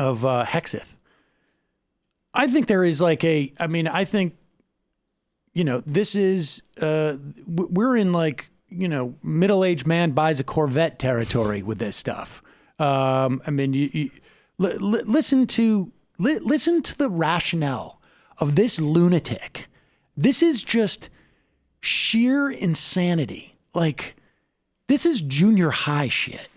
of Hexeth. I think there is like I think, this is, we're in like, middle-aged man buys a Corvette territory with this stuff. Listen to the rationale of this lunatic. This is just sheer insanity. Like, this is junior high shit.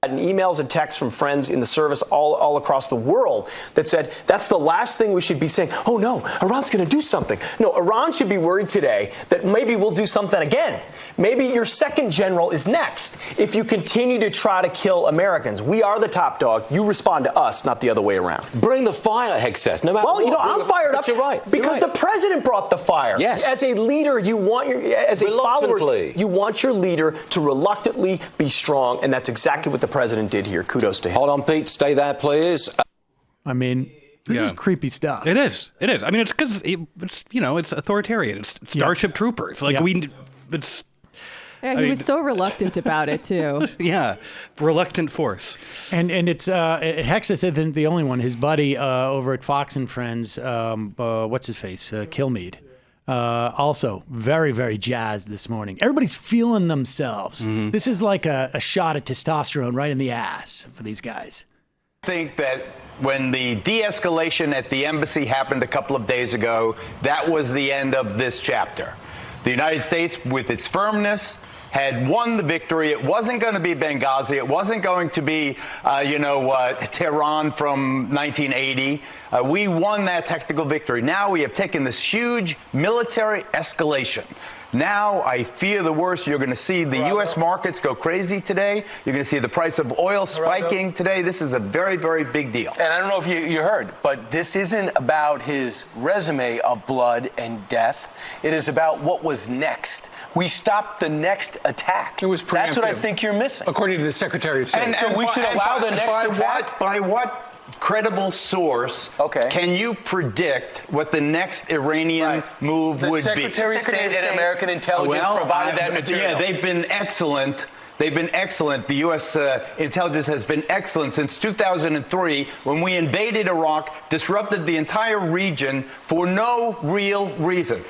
And emails and texts from friends in the service all across the world that said that's the last thing we should be saying. Oh, no, Iran's going to do something. No, Iran should be worried today that maybe we'll do something again. Maybe your second general is next if you continue to try to kill Americans. We are the top dog. You respond to us, not the other way around. Bring the fire, Hexeth. No matter what. I'm fired up. You're right. Because the president brought the fire. Yes. As a leader, as a follower, you want your leader to reluctantly be strong, and that's exactly what the president did here. Kudos to him. Hold on, Pete. Stay there, please. This is creepy stuff. It is. I mean, it's because it's authoritarian. It's Starship Troopers. Like it's. Yeah, he was so reluctant about it too. Yeah, reluctant force. And it's Hexeth isn't the only one. His buddy over at Fox and Friends, what's his face, Kilmeade. Also very, very jazzed this morning. Everybody's feeling themselves. Mm-hmm. This is like a shot of testosterone right in the ass for these guys. I think that when the de-escalation at the embassy happened a couple of days ago, that was the end of this chapter. The United States, with its firmness, had won the victory. It wasn't going to be Benghazi. It wasn't going to be, Tehran from 1980. We won that tactical victory. Now we have taken this huge military escalation. Now I fear the worst. You're going to see the U.S. markets go crazy today. You're going to see the price of oil spiking today. This is a very, very big deal. And I don't know if you heard, but this isn't about his resume of blood and death. It is about what was next. We stopped the next attack. It was preemptive. That's what I think you're missing. According to the Secretary of State. And so we should allow the next attack? By what credible source can you predict what the next Iranian move would be? The Secretary of State and American intelligence provided that material. Yeah, they've been excellent. They've been excellent. The U.S. intelligence has been excellent since 2003 when we invaded Iraq, disrupted the entire region for no real reason.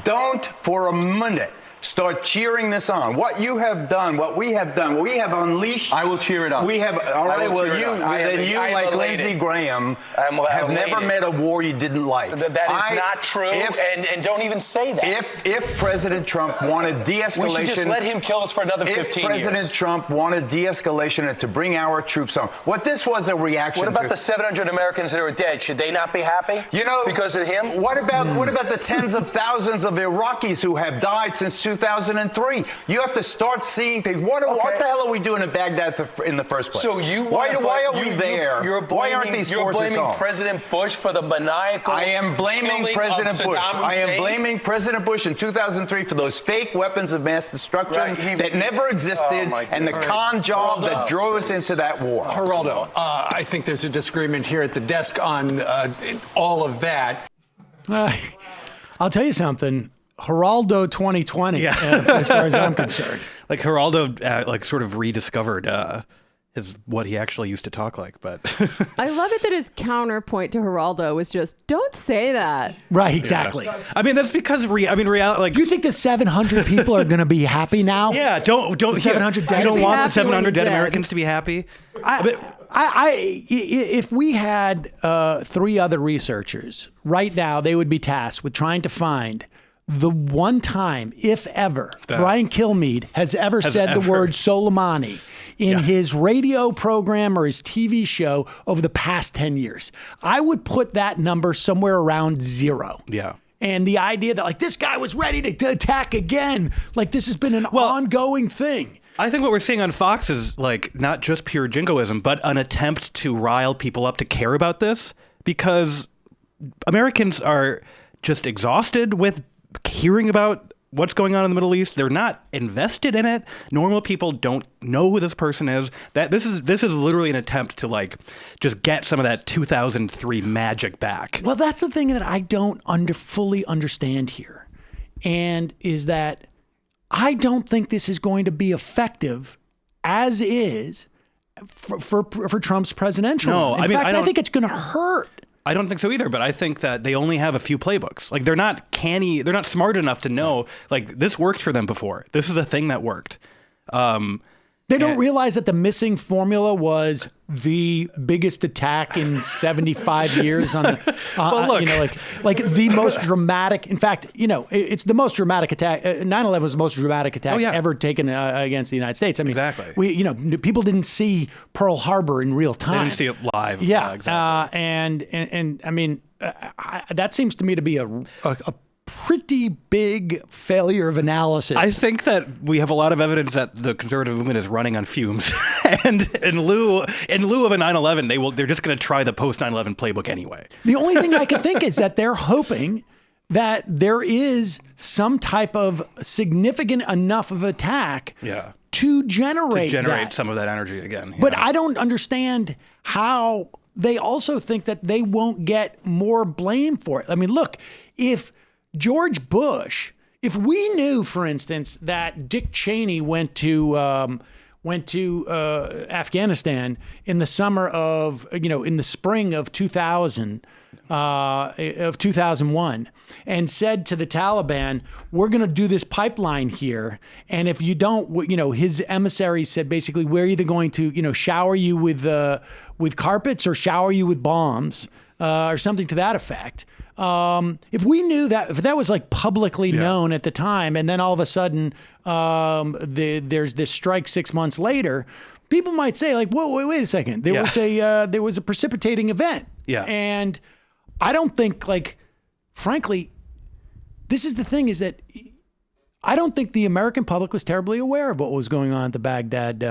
Don't for a minute start cheering this on. What you have done, what we have done, we have unleashed. I will cheer it on. We have, all right, well, you like Lindsey Graham, have never met a war you didn't like. That is not true, and don't even say that. If President Trump wanted de-escalation. We should just let him kill us for another 15 years. If President Trump wanted de-escalation and to bring our troops home, what this was a reaction to. What about the 700 Americans that are dead? Should they not be happy? Because of him? What about the tens of thousands of Iraqis who have died since 2003? You have to start seeing things. What the hell are we doing in Baghdad in the first place? So why are we there? Why aren't these forces blaming on? President Bush for the maniacal I am blaming President Bush. I am blaming President Bush in 2003 for those fake weapons of mass destruction that never existed and the con job that drove us into that war. Geraldo, I think there's a disagreement here at the desk on all of that. I'll tell you something. Geraldo 2020, as far as I'm concerned. Like Geraldo, sort of rediscovered what he actually used to talk like. But I love it that his counterpoint to Geraldo was just, don't say that. Right, exactly. Yeah. I mean, that's because reality. Like, do you think that 700 people are going to be happy now? Yeah, don't 700 dead. You don't want the 700 dead Americans to be happy. If we had 3 other researchers right now, they would be tasked with trying to find the one time, if ever, Brian Kilmeade has ever said the word Soleimani in his radio program or his TV show over the past 10 years. I would put that number somewhere around 0. Yeah. And the idea that this guy was ready to attack again, this has been an ongoing thing. I think what we're seeing on Fox is not just pure jingoism, but an attempt to rile people up to care about this, because Americans are just exhausted with hearing about what's going on in the Middle East. They're not invested in it. Normal people don't know who this person is. That this is literally an attempt to just get some of that 2003 magic back. Well, that's the thing that I don't fully understand here, and is that I don't think this is going to be effective as is for Trump's presidential run. In fact, I think it's going to hurt. I don't think so either, but I think that they only have a few playbooks. Like, they're not canny, they're not smart enough to know, like, this worked for them before. This is a thing that worked. They don't realize that the missing formula was the biggest attack in 75 years on the, well, look. like the most dramatic. In fact, it's the most dramatic attack. 9/11 was the most dramatic attack ever taken against the United States. I mean, exactly. People didn't see Pearl Harbor in real time. They didn't see it live. Yeah, exactly. And I mean, that seems to me to be a pretty big failure of analysis. I think that we have a lot of evidence that the conservative movement is running on fumes, and in lieu of a 9/11, they're just going to try the post 9/11 playbook anyway. The only thing I can think is that they're hoping that there is some type of significant enough of attack to generate some of that energy again. But I don't understand how they also think that they won't get more blame for it. I mean, look, if George Bush, if we knew, for instance, that Dick Cheney went to Afghanistan in the summer of, in the spring of 2001, and said to the Taliban, "We're going to do this pipeline here, and if you don't, his emissaries said basically, we're either going to, shower you with carpets or shower you with bombs, or something to that effect." If we knew that, if that was like publicly known at the time, and then all of a sudden there's this strike 6 months later, people might say like, "Whoa, wait a second. There was a precipitating event." Yeah. And I don't think, like, frankly, this is the thing, is that I don't think the American public was terribly aware of what was going on at the Baghdad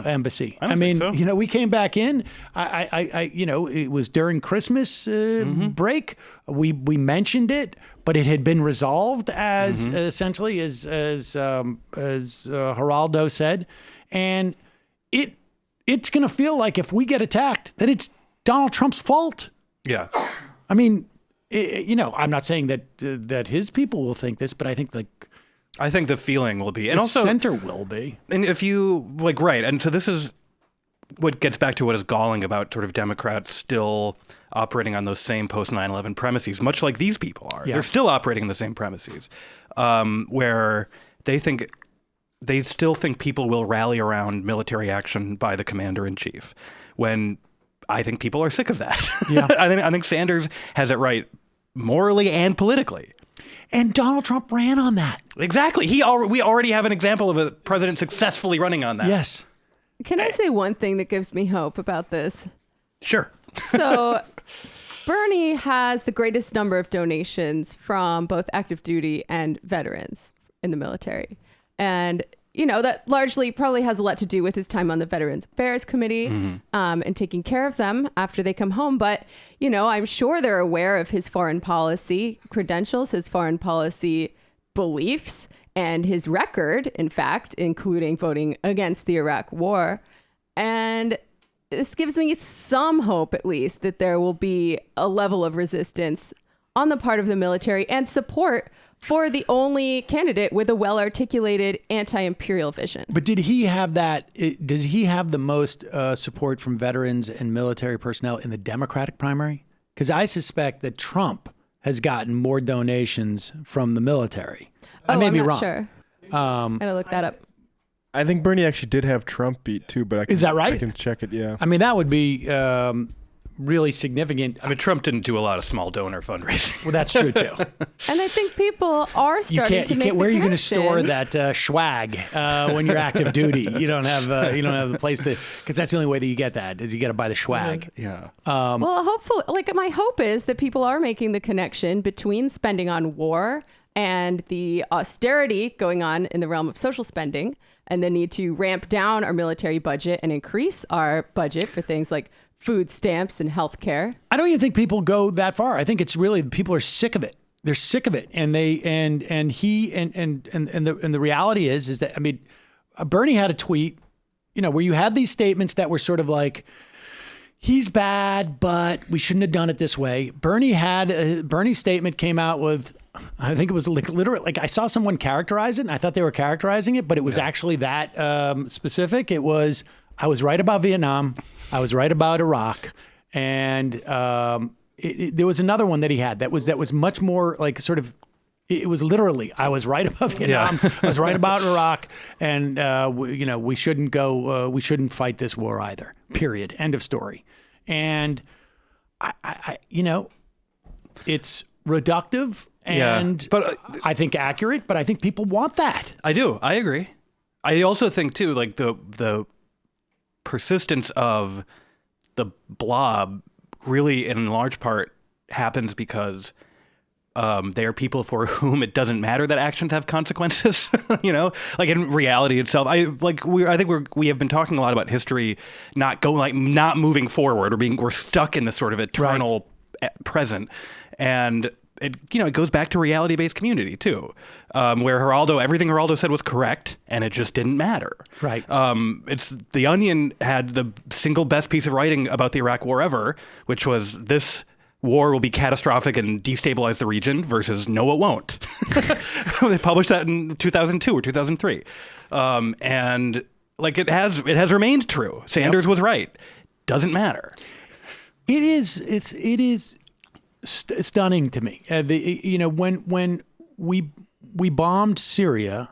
embassy. I mean, so. We came back in. It was during Christmas break. We mentioned it, but it had been resolved as essentially as Geraldo said, and it's going to feel like if we get attacked, that it's Donald Trump's fault. Yeah. I mean, I'm not saying that his people will think this, but I think I think the feeling will be, and the also center will be. And if you right, and so this is what gets back to what is galling about sort of Democrats still operating on those same post 9/11 premises, much like these people are. Yeah. They're still operating on the same premises, where they still think people will rally around military action by the commander in chief. When I think people are sick of that. Yeah. I think Sanders has it right morally and politically. And Donald Trump ran on that. Exactly. We already have an example of a president successfully running on that. Yes. Can I say one thing that gives me hope about this? Sure. So Bernie has the greatest number of donations from both active duty and veterans in the military. And, that largely probably has a lot to do with his time on the Veterans Affairs Committee and taking care of them after they come home. But, I'm sure they're aware of his foreign policy credentials, his foreign policy beliefs, and his record, in fact, including voting against the Iraq War. And this gives me some hope, at least, that there will be a level of resistance on the part of the military and support for the only candidate with a well-articulated anti-imperial vision. But did he have that? Does he have the most support from veterans and military personnel in the Democratic primary? Because I suspect that Trump has gotten more donations from the military. I may be wrong. Sure. I gotta look that up. I think Bernie actually did have Trump beat too, but is that right? I can check it. Yeah. I mean, that would be really significant. I mean, Trump didn't do a lot of small donor fundraising. Well, that's true too. And I think people are starting to make the where are you going to connection. store that swag when you're active duty? You don't have the place to, because that's the only way that you get that is you got to buy the swag. Yeah. Well, hopefully, my hope is that people are making the connection between spending on war and the austerity going on in the realm of social spending, and the need to ramp down our military budget and increase our budget for things like food stamps and healthcare. I don't even think people go that far. I think it's really people are sick of it. They're sick of it, and the reality is that, I mean, Bernie had a tweet, where you had these statements that were sort of like, he's bad, but we shouldn't have done it this way. Bernie's statement came out with, I think it was literally, I saw someone characterize it, and I thought they were characterizing it, but it was actually that specific. It was, I was right about Vietnam. I was right about Iraq. And there was another one that he had that was much more like sort of, it was literally, I was right about Vietnam. I was right about Iraq. And, we shouldn't fight this war either, period. End of story. And I it's reductive and but I think accurate, but I think people want that. I do. I agree. I also think too, like the persistence of the blob really in large part happens because they are people for whom it doesn't matter that actions have consequences. Like in reality itself. I think we have been talking a lot about history not moving forward, we're stuck in this sort of eternal present, and it goes back to reality-based community too, where everything Geraldo said was correct, and it just didn't matter. Right. It's The Onion had the single best piece of writing about the Iraq War ever, which was this war will be catastrophic and destabilize the region versus no, it won't. They published that in 2002 or 2003. And like it has remained true. Sanders was right. Doesn't matter. It is stunning to me. When we bombed Syria,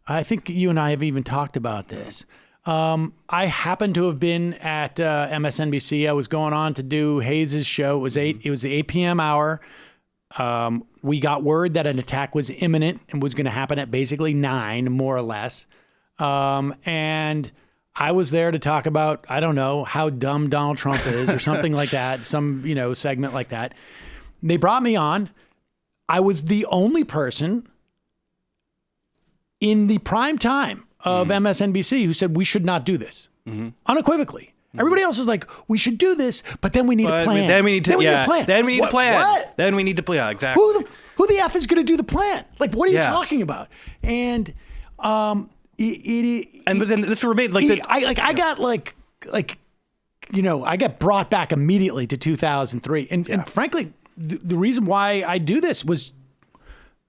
I think you and I have even talked about this. I happened to have been at MSNBC. I was going on to do Hayes's show. It was the 8 p.m. hour. We got word that an attack was imminent and was going to happen at basically 9, more or less. And I was there to talk about, I don't know, how dumb Donald Trump is or something like that, some, segment like that. They brought me on. I was the only person in the prime time of MSNBC who said we should not do this, unequivocally. Everybody else was like, we should do this, but then we need a plan. Then we need to plan. What? Then we need to plan. Exactly. Who the F is going to do the plan? Like, what are you talking about? And but then this remained like I got brought back immediately to 2003, and frankly, the reason why I do this was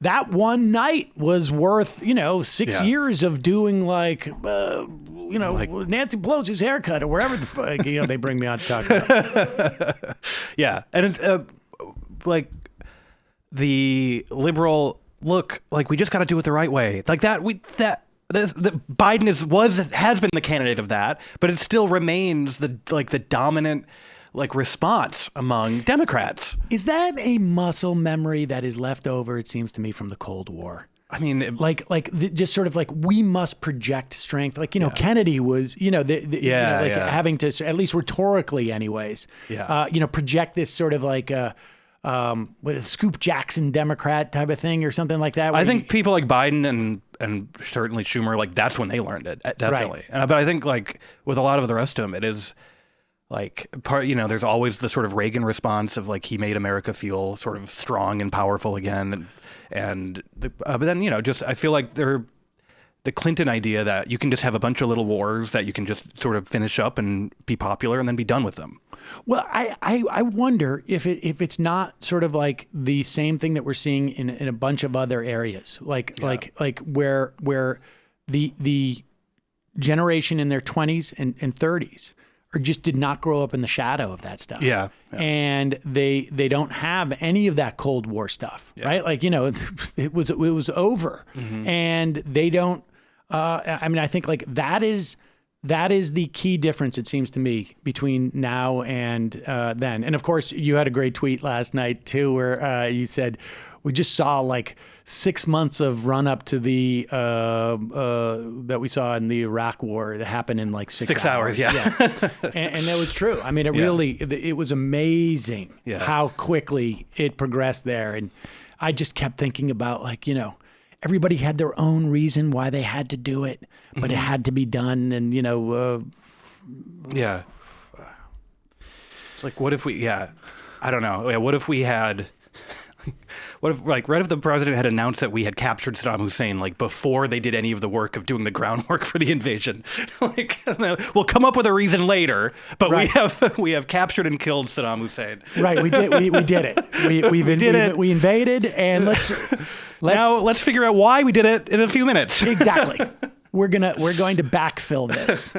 that one night was worth 6 years of doing like Nancy Pelosi's haircut or wherever the fuck they bring me on to talk about. Yeah, and like the liberal look, like we just got to do it the right way, like that. Biden has been the candidate of that, but it still remains the dominant response among Democrats. Is that a muscle memory that is left over, it seems to me, from the Cold War? I mean, just sort of like we must project strength. Like, Kennedy was, having to, at least rhetorically anyways, project this sort of like a Scoop Jackson Democrat type of thing or something like that. I think people like Biden and certainly Schumer, that's when they learned it, definitely. Right. But I think with a lot of the rest of them, it is there's always the sort of Reagan response of he made America feel sort of strong and powerful again, but then just I feel like the Clinton idea that you can just have a bunch of little wars that you can just sort of finish up and be popular and then be done with them. Well, I wonder if it's not sort of like the same thing that we're seeing in a bunch of other areas, like where the generation in their 20s and 30s or just did not grow up in the shadow of that stuff. Yeah. And they don't have any of that Cold War stuff, right? It was over. Mm-hmm. And they don't, I think that is the key difference, it seems to me, between now and then. And of course, you had a great tweet last night too, where you said, we just saw 6 months of run up to the that we saw in the Iraq War that happened in 6 hours. Yeah. And that was true. I mean, it was amazing how quickly it progressed there. And I just kept thinking about everybody had their own reason why they had to do it, but it had to be done. And it's what if we? I don't know. Yeah, what if we had? What if, right if the president had announced that we had captured Saddam Hussein, before they did any of the work of doing the groundwork for the invasion? We'll come up with a reason later, but we have captured and killed Saddam Hussein. Right, we did it. We invaded, and let's figure out why we did it in a few minutes. Exactly. We're going to backfill this.